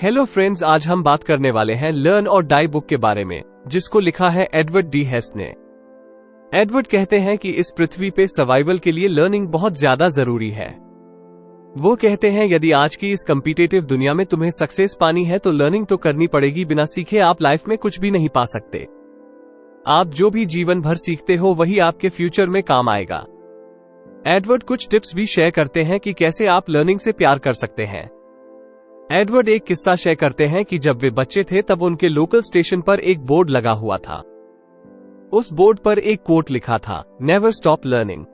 Hello friends, आज हम बात करने वाले हैं लर्न और डाई बुक के बारे में, जिसको लिखा है एडवर्ड डी हेस ने। एडवर्ड कहते हैं कि इस पृथ्वी पे सर्वाइवल के लिए लर्निंग बहुत ज्यादा जरूरी है। वो कहते हैं यदि आज की इस कम्पिटिटिव दुनिया में तुम्हें सक्सेस पानी है तो लर्निंग तो करनी पड़ेगी। बिना सीखे आप लाइफ में कुछ भी नहीं पा सकते। आप जो भी जीवन भर सीखते हो वही आपके फ्यूचर में काम आएगा। एडवर्ड कुछ टिप्स भी शेयर करते हैं कि कैसे आप लर्निंग से प्यार कर सकते हैं। एडवर्ड एक किस्सा शेयर करते हैं कि जब वे बच्चे थे तब उनके लोकल स्टेशन पर एक बोर्ड लगा हुआ था। उस बोर्ड पर एक कोट लिखा था, नेवर स्टॉप लर्निंग।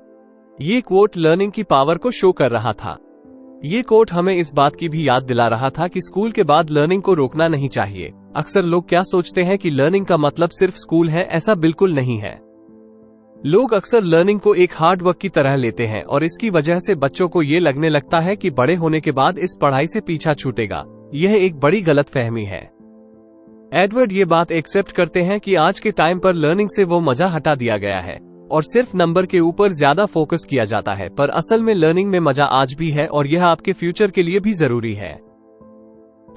ये कोट लर्निंग की पावर को शो कर रहा था। ये कोट हमें इस बात की भी याद दिला रहा था कि स्कूल के बाद लर्निंग को रोकना नहीं चाहिए। अक्सर लोग क्या सोचते हैं कि लर्निंग का मतलब सिर्फ स्कूल है, ऐसा बिल्कुल नहीं है। लोग अक्सर लर्निंग को एक हार्ड वर्क की तरह लेते हैं और इसकी वजह से बच्चों को ये लगने लगता है कि बड़े होने के बाद इस पढ़ाई से पीछा छूटेगा। यह एक बड़ी गलतफहमी है। एडवर्ड ये बात एक्सेप्ट करते हैं कि आज के टाइम पर लर्निंग से वो मजा हटा दिया गया है और सिर्फ नंबर के ऊपर ज्यादा फोकस किया जाता है, पर असल में लर्निंग में मजा आज भी है और यह आपके फ्यूचर के लिए भी जरूरी है।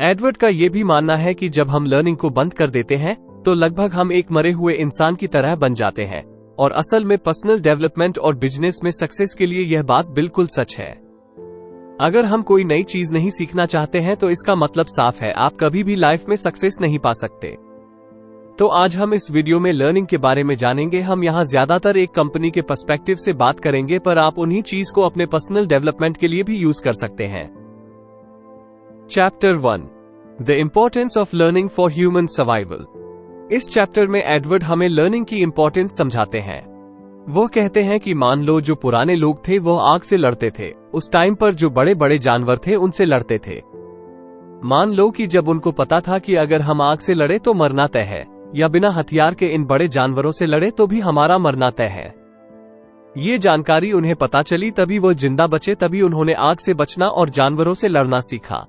एडवर्ड का यह भी मानना है कि जब हम लर्निंग को बंद कर देते हैं तो लगभग हम एक मरे हुए इंसान की तरह बन जाते हैं, और असल में पर्सनल डेवलपमेंट और बिजनेस में सक्सेस के लिए यह बात बिल्कुल सच है। अगर हम कोई नई चीज नहीं सीखना चाहते हैं तो इसका मतलब साफ है, आप कभी भी लाइफ में सक्सेस नहीं पा सकते। तो आज हम इस वीडियो में लर्निंग के बारे में जानेंगे। हम यहाँ ज्यादातर एक कंपनी के पर्सपेक्टिव से बात करेंगे, पर आप उन्हीं चीज को अपने पर्सनल डेवलपमेंट के लिए भी यूज कर सकते हैं। Chapter 1, the importance of learning for human survival. इस चैप्टर में एडवर्ड हमें लर्निंग की इंपॉर्टेंस समझाते हैं। वो कहते हैं कि मान लो जो पुराने लोग थे वो आग से लड़ते थे। उस टाइम पर जो बड़े बड़े जानवर थे उनसे लड़ते थे। मान लो कि जब उनको पता था कि अगर हम आग से लड़े तो मरना तय है, या बिना हथियार के इन बड़े जानवरों से लड़े तो भी हमारा मरना तय है। ये जानकारी उन्हें पता चली तभी वो जिंदा बचे, तभी उन्होंने आग से बचना और जानवरों से लड़ना सीखा।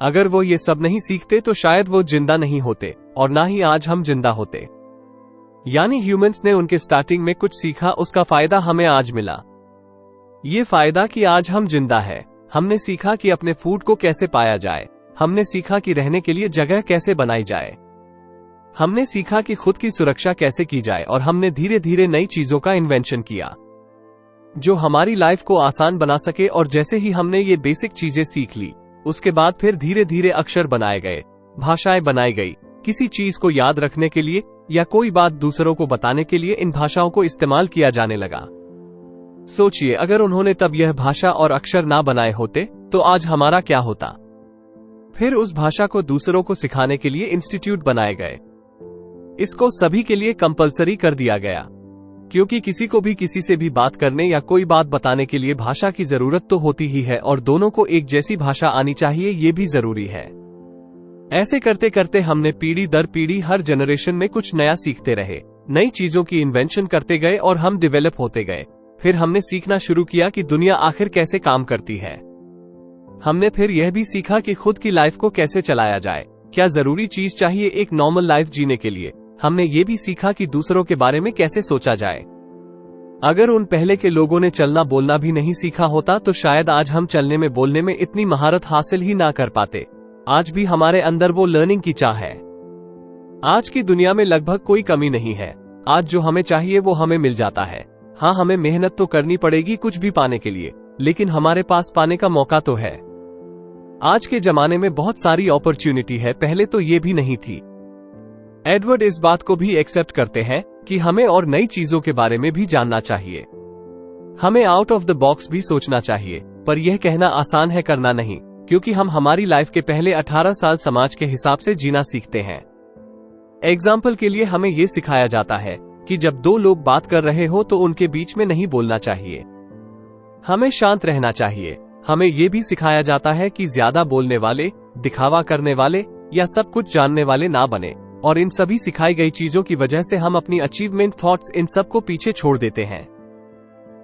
अगर वो ये सब नहीं सीखते तो शायद वो जिंदा नहीं होते और ना ही आज हम जिंदा होते। यानी ह्यूमंस ने उनके स्टार्टिंग में कुछ सीखा, उसका फायदा हमें आज मिला। ये फायदा कि आज हम जिंदा है। हमने सीखा कि अपने फूड को कैसे पाया जाए, हमने सीखा कि रहने के लिए जगह कैसे बनाई जाए, हमने सीखा कि खुद की सुरक्षा कैसे की जाए, और हमने धीरे धीरे नई चीजों का इन्वेंशन किया जो हमारी लाइफ को आसान बना सके। और जैसे ही हमने ये बेसिक चीजें सीख ली उसके बाद फिर धीरे धीरे अक्षर बनाए गए, भाषाएं बनाई गई। किसी चीज को याद रखने के लिए या कोई बात दूसरों को बताने के लिए इन भाषाओं को इस्तेमाल किया जाने लगा। सोचिए, अगर उन्होंने तब यह भाषा और अक्षर ना बनाए होते तो आज हमारा क्या होता। फिर उस भाषा को दूसरों को सिखाने के लिए इंस्टीट्यूट बनाए गए। इसको सभी के लिए कंपलसरी कर दिया गया, क्योंकि किसी को भी किसी से भी बात करने या कोई बात बताने के लिए भाषा की जरूरत तो होती ही है, और दोनों को एक जैसी भाषा आनी चाहिए, ये भी जरूरी है। ऐसे करते करते हमने पीढ़ी दर पीढ़ी हर जनरेशन में कुछ नया सीखते रहे, नई चीजों की इन्वेंशन करते गए और हम डेवलप होते गए। फिर हमने सीखना शुरू किया कि दुनिया आखिर कैसे काम करती है। हमने फिर यह भी सीखा कि खुद की लाइफ को कैसे चलाया जाए, क्या जरूरी चीज चाहिए एक नॉर्मल लाइफ जीने के लिए। हमने ये भी सीखा कि दूसरों के बारे में कैसे सोचा जाए। अगर उन पहले के लोगों ने चलना बोलना भी नहीं सीखा होता तो शायद आज हम चलने में बोलने में इतनी महारत हासिल ही ना कर पाते। आज भी हमारे अंदर वो लर्निंग की चाह है। आज की दुनिया में लगभग कोई कमी नहीं है। आज जो हमें चाहिए वो हमें मिल जाता है। हाँ, हमें मेहनत तो करनी पड़ेगी कुछ भी पाने के लिए, लेकिन हमारे पास पाने का मौका तो है। आज के जमाने में बहुत सारी अपॉर्चुनिटी है, पहले तो ये भी नहीं थी। एडवर्ड इस बात को भी एक्सेप्ट करते हैं कि हमें और नई चीजों के बारे में भी जानना चाहिए। हमें आउट ऑफ द बॉक्स भी सोचना चाहिए, पर यह कहना आसान है, करना नहीं, क्योंकि हम हमारी लाइफ के पहले 18 साल समाज के हिसाब से जीना सीखते हैं। एग्जाम्पल के लिए हमें यह सिखाया जाता है कि जब दो लोग बात कर रहे हो तो उनके बीच में नहीं बोलना चाहिए, हमें शांत रहना चाहिए। हमें यह भी सिखाया जाता है कि ज्यादा बोलने वाले, दिखावा करने वाले या सब कुछ जानने वाले ना बने, और इन सभी सिखाई गई चीजों की वजह से हम अपनी अचीवमेंट थॉट्स इन सब को पीछे छोड़ देते हैं।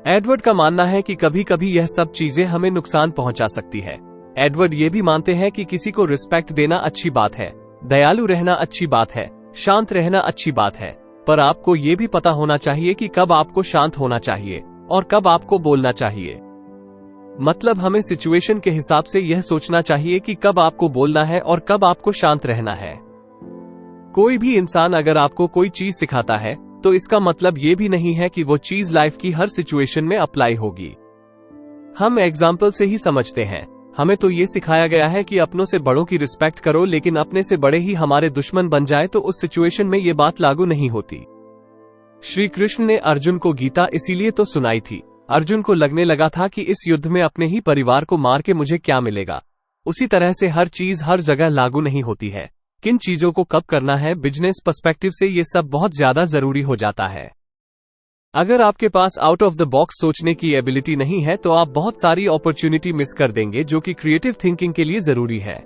एडवर्ड का मानना है कि कभी कभी यह सब चीजें हमें नुकसान पहुंचा सकती है। एडवर्ड ये भी मानते हैं कि किसी को रिस्पेक्ट देना अच्छी बात है, दयालु रहना अच्छी बात है, शांत रहना अच्छी बात है, पर आपको ये भी पता होना चाहिए कि कब आपको शांत होना चाहिए और कब आपको बोलना चाहिए। मतलब हमें सिचुएशन के हिसाब से यह सोचना चाहिए कि कब आपको बोलना है और कब आपको शांत रहना है। कोई भी इंसान अगर आपको कोई चीज सिखाता है तो इसका मतलब ये भी नहीं है कि वो चीज लाइफ की हर सिचुएशन में अप्लाई होगी। हम एग्जाम्पल से ही समझते हैं। हमें तो ये सिखाया गया है कि अपनों से बड़ों की रिस्पेक्ट करो, लेकिन अपने से बड़े ही हमारे दुश्मन बन जाए तो उस सिचुएशन में ये बात लागू नहीं होती। श्री कृष्ण ने अर्जुन को गीता इसीलिए तो सुनाई थी। अर्जुन को लगने लगा था कि इस युद्ध में अपने ही परिवार को मार के मुझे क्या मिलेगा। उसी तरह से हर चीज हर जगह लागू नहीं होती है। किन चीजों को कब करना है, बिजनेस पर्सपेक्टिव से ये सब बहुत ज्यादा जरूरी हो जाता है। अगर आपके pass out of the box सोचने की एबिलिटी नहीं है तो आप बहुत सारी अपॉर्चुनिटी मिस कर देंगे जो कि क्रिएटिव थिंकिंग के लिए जरूरी है।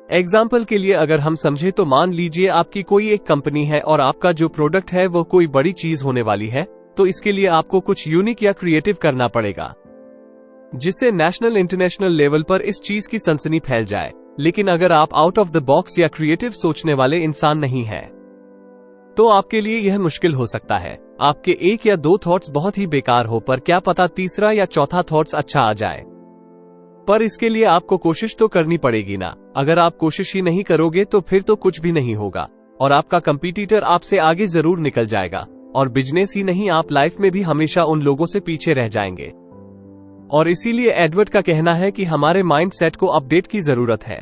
एग्जाम्पल के लिए अगर हम समझे तो मान लीजिए आपकी कोई एक कंपनी है और आपका जो प्रोडक्ट है वो कोई बड़ी चीज होने वाली है, तो इसके लिए आपको कुछ यूनिक या क्रिएटिव करना पड़ेगा जिससे नेशनल इंटरनेशनल लेवल पर इस चीज की सनसनी फैल जाए। लेकिन अगर आप आउट ऑफ द बॉक्स या क्रिएटिव सोचने वाले इंसान नहीं हैं, तो आपके लिए यह मुश्किल हो सकता है। आपके एक या दो थॉट्स बहुत ही बेकार हो, पर क्या पता तीसरा या चौथा थॉट्स अच्छा आ जाए। पर इसके लिए आपको कोशिश तो करनी पड़ेगी ना। अगर आप कोशिश ही नहीं करोगे तो फिर तो कुछ भी नहीं होगा और आपका कंपटीटर आपसे आगे जरूर निकल जाएगा। और बिजनेस ही नहीं, आप लाइफ में भी हमेशा उन लोगों से पीछे रह जाएंगे। और इसीलिए एडवर्ड का कहना है कि हमारे माइंड सेट को अपडेट की जरूरत है।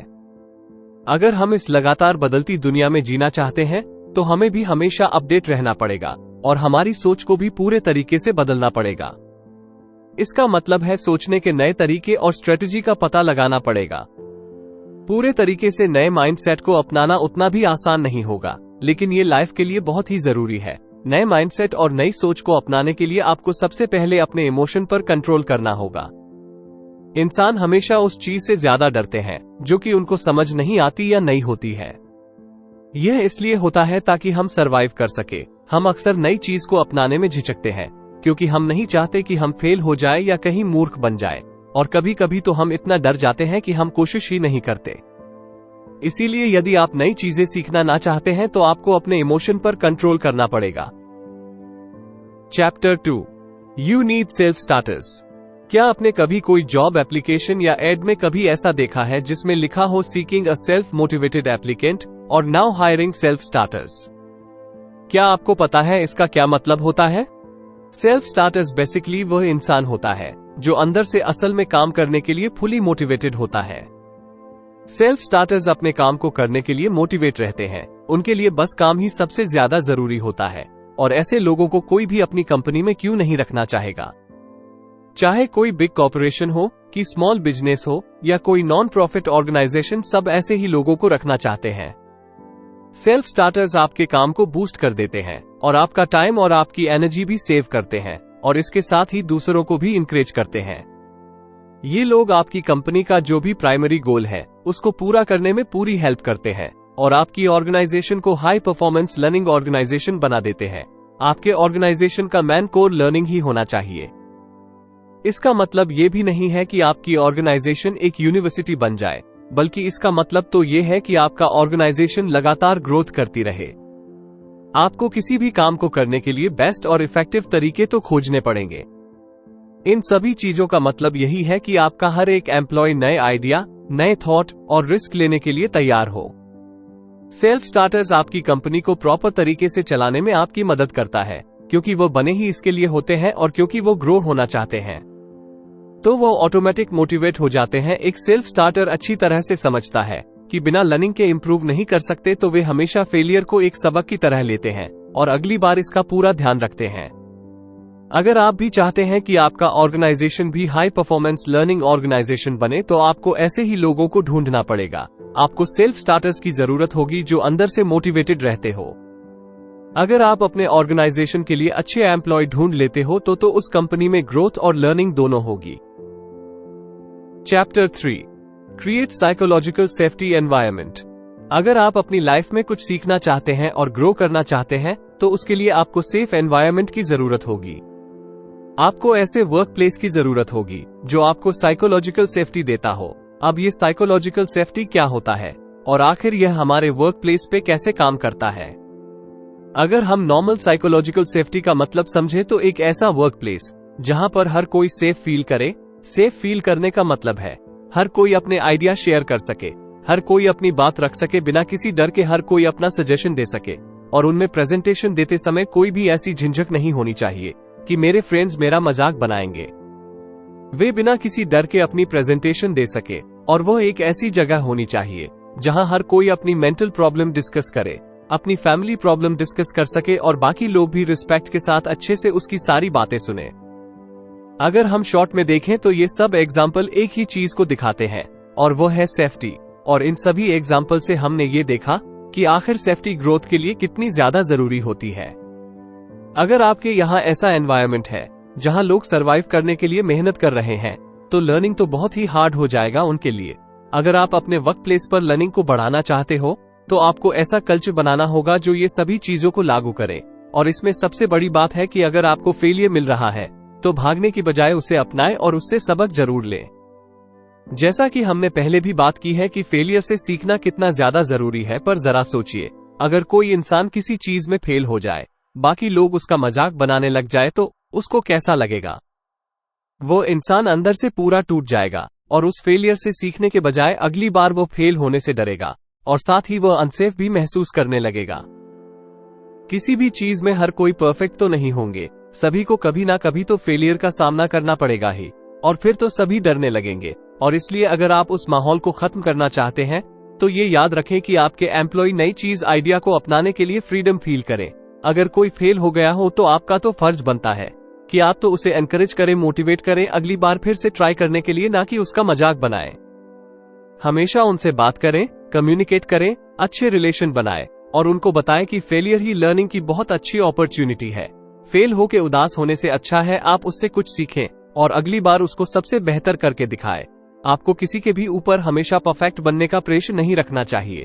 अगर हम इस लगातार बदलती दुनिया में जीना चाहते हैं तो हमें भी हमेशा अपडेट रहना पड़ेगा और हमारी सोच को भी पूरे तरीके से बदलना पड़ेगा। इसका मतलब है सोचने के नए तरीके और स्ट्रेटजी का पता लगाना पड़ेगा। पूरे तरीके से नए माइंडसेट को अपनाना उतना भी आसान नहीं होगा, लेकिन ये लाइफ के लिए बहुत ही जरूरी है। नए माइंडसेट और नई सोच को अपनाने के लिए आपको सबसे पहले अपने इमोशन पर कंट्रोल करना होगा। इंसान हमेशा उस चीज से ज्यादा डरते हैं जो कि उनको समझ नहीं आती या नहीं होती है। यह इसलिए होता है ताकि हम सरवाइव कर सके। हम अक्सर नई चीज को अपनाने में झिझकते हैं क्योंकि हम नहीं चाहते कि हम फेल हो जाए या कहीं मूर्ख बन जाए, और कभी कभी तो हम इतना डर जाते हैं कि हम कोशिश ही नहीं करते। इसीलिए यदि आप नई चीजें सीखना ना चाहते हैं तो आपको अपने इमोशन पर कंट्रोल करना पड़ेगा। Chapter 2, you need self starters. क्या आपने कभी कोई जॉब एप्लीकेशन या एड में कभी ऐसा देखा है जिसमें लिखा हो seeking a self motivated applicant और नाउ हायरिंग सेल्फ स्टार्टर्स? क्या आपको पता है इसका क्या मतलब होता है? सेल्फ स्टार्टर्स बेसिकली वह इंसान होता है जो अंदर से असल में काम करने के लिए फुली मोटिवेटेड होता है। सेल्फ स्टार्टर्स अपने काम को करने के लिए मोटिवेट रहते हैं। उनके लिए बस काम ही सबसे ज्यादा जरूरी होता है और ऐसे लोगों को कोई भी अपनी कंपनी में क्यों नहीं रखना चाहेगा। चाहे कोई बिग कॉर्पोरेशन हो कि स्मॉल बिजनेस हो या कोई नॉन प्रॉफिट ऑर्गेनाइजेशन, सब ऐसे ही लोगों को रखना चाहते हैं। सेल्फ स्टार्टर्स आपके काम को बूस्ट कर देते हैं और आपका टाइम और आपकी एनर्जी भी सेव करते हैं और इसके साथ ही दूसरों को भी इंकरेज करते हैं। ये लोग आपकी कंपनी का जो भी प्राइमरी गोल है उसको पूरा करने में पूरी हेल्प करते हैं और आपकी ऑर्गेनाइजेशन को हाई परफॉर्मेंस लर्निंग ऑर्गेनाइजेशन बना देते हैं। आपके ऑर्गेनाइजेशन का मेन कोर लर्निंग ही होना चाहिए। इसका मतलब ये भी नहीं है कि आपकी ऑर्गेनाइजेशन एक यूनिवर्सिटी बन जाए, बल्कि इसका मतलब तो ये है कि आपका ऑर्गेनाइजेशन लगातार ग्रोथ करती रहे। आपको किसी भी काम को करने के लिए बेस्ट और इफेक्टिव तरीके तो खोजने पड़ेंगे। इन सभी चीजों का मतलब यही है कि आपका हर एक एम्प्लॉय नए आइडिया, नए थॉट और रिस्क लेने के लिए तैयार हो। सेल्फ स्टार्टर्स आपकी कंपनी को प्रॉपर तरीके से चलाने में आपकी मदद करता है, क्योंकि वो बने ही इसके लिए होते हैं और क्योंकि वो ग्रो होना चाहते हैं, तो वो ऑटोमेटिक मोटिवेट हो जाते हैं। एक सेल्फ स्टार्टर अच्छी तरह से समझता है कि बिना लर्निंग के इम्प्रूव नहीं कर सकते, तो वे हमेशा फेलियर को एक सबक की तरह लेते हैं और अगली बार इसका पूरा ध्यान रखते हैं। अगर आप भी चाहते हैं कि आपका ऑर्गेनाइजेशन भी हाई परफॉर्मेंस लर्निंग ऑर्गेनाइजेशन बने, तो आपको ऐसे ही लोगों को ढूंढना पड़ेगा। आपको सेल्फ स्टार्टर्स की जरूरत होगी जो अंदर से मोटिवेटेड रहते हो। अगर आप अपने ऑर्गेनाइजेशन के लिए अच्छे एम्प्लॉय ढूंढ लेते हो तो उस कंपनी में ग्रोथ और लर्निंग दोनों होगी। Chapter 3, create psychological safety environment. अगर आप अपनी लाइफ में कुछ सीखना चाहते हैं और ग्रो करना चाहते हैं तो उसके लिए आपको सेफ एनवायरनमेंट की जरूरत होगी। आपको ऐसे वर्क प्लेस की जरूरत होगी जो आपको साइकोलॉजिकल सेफ्टी देता हो। अब ये साइकोलॉजिकल सेफ्टी क्या होता है और आखिर यह हमारे वर्क प्लेस पे कैसे काम करता है? अगर हम नॉर्मल साइकोलॉजिकल सेफ्टी का मतलब समझे तो एक ऐसा वर्क प्लेस जहां पर हर कोई सेफ फील करे, सेफ फील करने का मतलब है हर कोई अपने आइडिया शेयर कर सके, हर कोई अपनी बात रख सके बिना किसी डर के, हर कोई अपना सजेशन दे सके और उनमें प्रेजेंटेशन देते समय कोई भी ऐसी झिझक नहीं होनी चाहिए कि मेरे फ्रेंड्स मेरा मजाक बनाएंगे। वे बिना किसी डर के अपनी प्रेजेंटेशन दे सके और वो एक ऐसी जगह होनी चाहिए जहां हर कोई अपनी मेंटल प्रॉब्लम डिस्कस करे, अपनी फैमिली प्रॉब्लम डिस्कस कर सके और बाकी लोग भी रिस्पेक्ट के साथ अच्छे से उसकी सारी बातें सुने। अगर हम शॉर्ट में देखें तो ये सब एग्जाम्पल एक ही चीज को दिखाते हैं और वो है सेफ्टी। और इन सभी एग्जाम्पल से हमने ये देखा कि आखिर सेफ्टी ग्रोथ के लिए कितनी ज्यादा जरूरी होती है। अगर आपके यहाँ ऐसा एनवायरनमेंट है जहां लोग सरवाइव करने के लिए मेहनत कर रहे हैं तो लर्निंग तो बहुत ही हार्ड हो जाएगा उनके लिए। अगर आप अपने वर्क प्लेस पर लर्निंग को बढ़ाना चाहते हो तो आपको ऐसा कल्चर बनाना होगा जो ये सभी चीजों को लागू करे। और इसमें सबसे बड़ी बात है कि अगर आपको फेलियर मिल रहा है तो भागने की बजाय उसे अपनाएं और उससे सबक जरूर लें। जैसा कि हमने पहले भी बात की है कि फेलियर से सीखना कितना ज्यादा जरूरी है, पर जरा सोचिए अगर कोई इंसान किसी चीज में फेल हो जाए, बाकी लोग उसका मजाक बनाने लग जाए तो उसको कैसा लगेगा? वो इंसान अंदर से पूरा टूट जाएगा और उस फेलियर से सीखने के बजाय अगली बार वो फेल होने से डरेगा और साथ ही वह अनसेफ भी महसूस करने लगेगा। किसी भी चीज में हर कोई परफेक्ट तो नहीं होंगे, सभी को कभी ना कभी तो फेलियर का सामना करना पड़ेगा ही, और फिर तो सभी डरने लगेंगे। और इसलिए अगर आप उस माहौल को खत्म करना चाहते हैं तो ये याद रखें कि आपके एम्प्लॉय नई चीज आइडिया को अपनाने के लिए फ्रीडम फील करें। अगर कोई फेल हो गया हो तो आपका तो फर्ज बनता है कि आप तो उसे एनकरेज करें, मोटिवेट करें अगली बार फिर से ट्राई करने के लिए, ना कि उसका मजाक बनाएं। हमेशा उनसे बात करें, कम्युनिकेट करें, अच्छे रिलेशन बनाएं और उनको बताएं कि फेलियर ही लर्निंग की बहुत अच्छी अपॉर्चुनिटी है। फेल होके उदास होने से अच्छा है आप उससे कुछ सीखें और अगली बार उसको सबसे बेहतर करके दिखाएं। आपको किसी के भी ऊपर हमेशा परफेक्ट बनने का प्रेशर नहीं रखना चाहिए।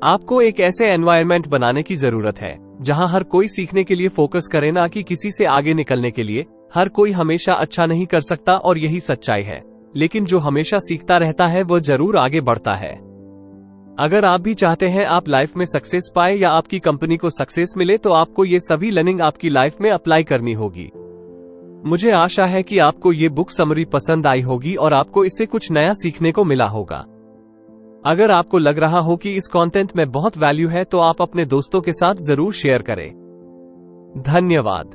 आपको एक ऐसे एनवायरनमेंट बनाने की जरूरत है जहां हर कोई सीखने के लिए फोकस करे, ना कि किसी से आगे निकलने के लिए। हर कोई हमेशा अच्छा नहीं कर सकता और यही सच्चाई है, लेकिन जो हमेशा सीखता रहता है वह जरूर आगे बढ़ता है। अगर आप भी चाहते हैं आप लाइफ में सक्सेस पाए या आपकी कंपनी को सक्सेस मिले तो आपको ये सभी लर्निंग आपकी लाइफ में अप्लाई करनी होगी। मुझे आशा है कि आपको ये बुक समरी पसंद आई होगी और आपको इससे कुछ नया सीखने को मिला होगा। अगर आपको लग रहा हो कि इस कंटेंट में बहुत वैल्यू है तो आप अपने दोस्तों के साथ जरूर शेयर करें। धन्यवाद।